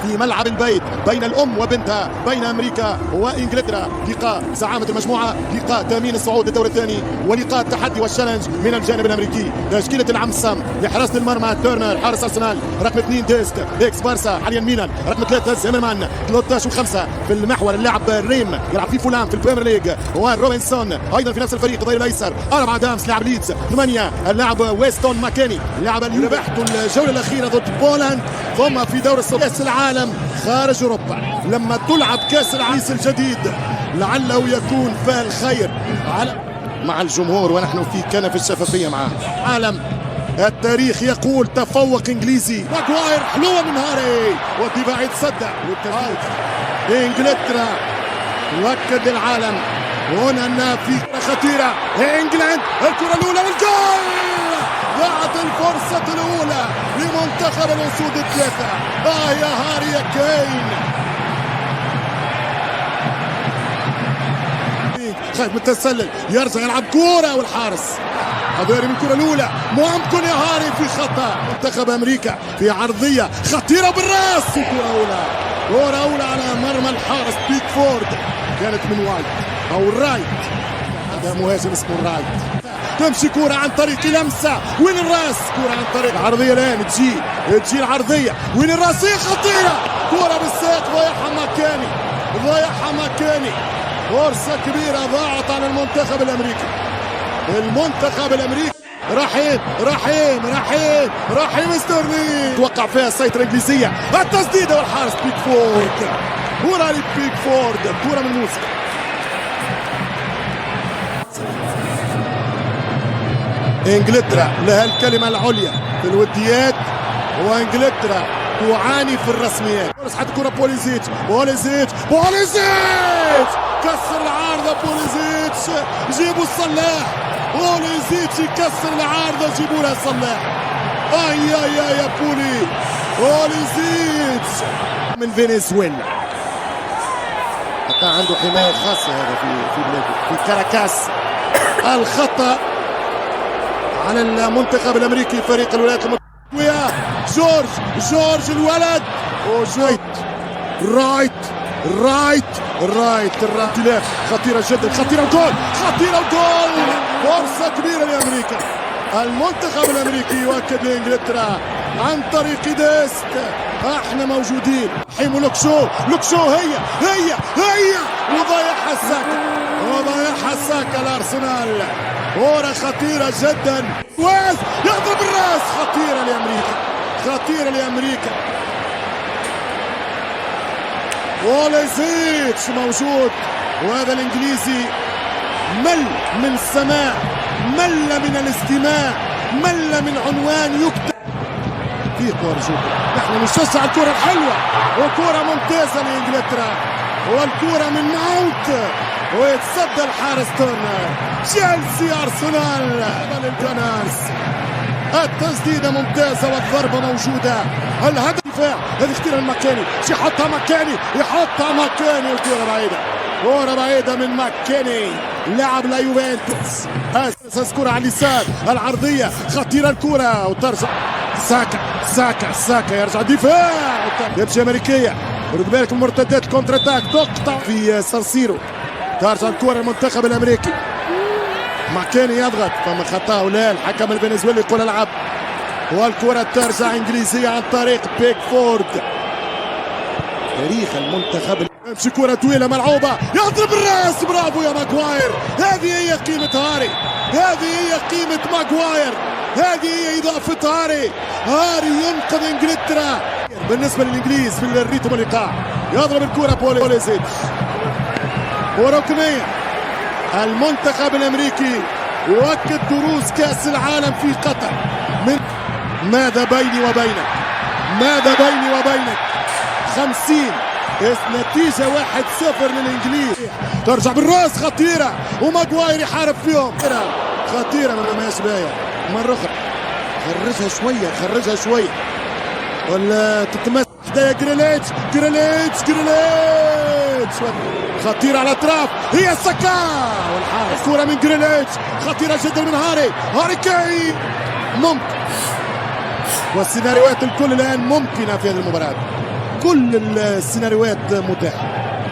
في ملعب البيت بين الأم وبنتها، بين أمريكا وإنجلترا. لقاء زعامة المجموعة، لقاء تأمين الصعود للدور الثاني، ولقاء التحدي والشالنج من الجانب الأمريكي. تشكيلة العم السام لحراسة المرمى تيرنر حارس أرسنال، رقم 2 ديست إكس بارسا حاليا ميلان، رقم 3 زيمرمان، 13 و5 في المحور اللاعب ريم يلعب في فولام في البريمير ليج، وروبنسون أيضا في نفس الفريق الظهير الأيسر، 4 دامس لاعب ليدز، 8 اللاعب ويستون ماكيني اللاعب اللي ربحت الجولة الأخيرة ضد بولند. ثم في دور كأس العالم خارج أوروبا لما تلعب كأس العالم الجديد لعله يكون فال خير مع الجمهور ونحن في كنف الشفافية معه. عالم التاريخ يقول تفوق انجليزي. ماغواير حلوة من هاري والدفاع يتصدى والتفوق انجلترا وكد العالم هنا أنها في خطيرة. انجلند الكرة الأولى والجول، ضاعت الفرصة الأولى لمنتخب الأسود الثلاثة. يا هاري يا كين، خايف من التسلل، يرجع يلعب كورة والحارس حضاري من الكرة الأولى، ممكن يا هاري في خطأ. منتخب أمريكا في عرضية خطيرة بالراس، كرة أولى على مرمى الحارس بيكفورد، كانت من وايت أو رايت، هذا مهاجم اسمه رايت. تمشي كرة عن طريق لمسة، وين الراس؟ كرة عن طريق العرضية الآن تجي العرضية، وين الراس؟ هي خطيرة، كرة بالساق ضيعها ماكاني. فرصة كبيرة ضاعت على المنتخب الأمريكي. رحيم ستيرلينج توقع فيها السيطرة الإنجليزية، التسديدة والحارس بيكفورد، كرة لبيكفورد، كرة من موسى. انجلترا لها الكلمة العليا في الوديات، وانجلترا تعاني في الرسميات. مسحت كرة بوليزيتش كسر العارضة، بوليزيتش جيبوا الصلاح، بوليزيتش يكسر العارضة، جيبوا لها الصلاح. يا بوليزيتش من فنزويلا، حتى عنده حماية خاصة هذا في بلاده في كاراكاس. الخطأ على المنتخب الامريكي فريق الولايات المتحدة. جورج الولد رايت الانطلاق خطيرة جدا، خطيرة وجول، فرصة كبيرة لامريكا. المنتخب الامريكي يؤكد لانجلترا عن طريق ديست احنا موجودين. حيمو لوكشو هي وضيعها الساكا الارسنال. كرة خطيرة جدا، واز يضرب الراس، خطيرة لأمريكا. بوليزيتش موجود، وهذا الإنجليزي مل من السماع، مل من الاستماع، مل من عنوان يكتب فيه كورة. نحن نشجع الكرة الحلوة، وكرة ممتازة لإنجلترا، والكرة من ماونت ويتصدى الحارس تورنر. تشيلسي أرسنال الجنارس، التسديدة ممتازة والضربة موجودة. الهدف دفاع، هذه اختيار المكاني، يحطها مكاني، كرة بعيدة من ماكيني، لاعب لا يوفنتوس. اساس كرة على اليسار، العرضية خطيرة، الكرة وترجع ساكا يرجع دفاع، يمشي أمريكية. رد بالك المرتدات، الكونتر اتاك تقطع في سانسيرو، ترجع الكرة المنتخب الامريكي. ماكيني يضغط، فما خطأ ولا الحكم الفنزويلي يقول العب، والكرة ترجع انجليزية عن طريق بيكفورد. تاريخ المنتخب، يمشي كرة طويلة ملعوبة، يضرب الراس، برافو يا ماغواير. هذه هي قيمة هاري، هذه هي إضافة هاري ينقذ انجلترا. بالنسبة للإنجليز في الريتم والإيقاع، يضرب الكرة بوليزيتش، كرة ركنية. المنتخب الأمريكي يؤكد دروس كأس العالم في قطر. من ماذا بيني وبينك 50 نتيجة 1-0 للإنجليز. ترجع بالراس خطيرة، وماغواير يحارب فيهم، خطيرة ما ماهيش باية. مرة أخرى خرجها شوية ولا تتمسك حدايا جريليتش خطيرة على الأطراف، هي ساكا والحارس. كرة من جريليتش خطيرة جدا من هاري كين. ممكن، والسيناريوهات الكل الآن ممكنة في هذه المباراة. كل السيناريوهات متاحه.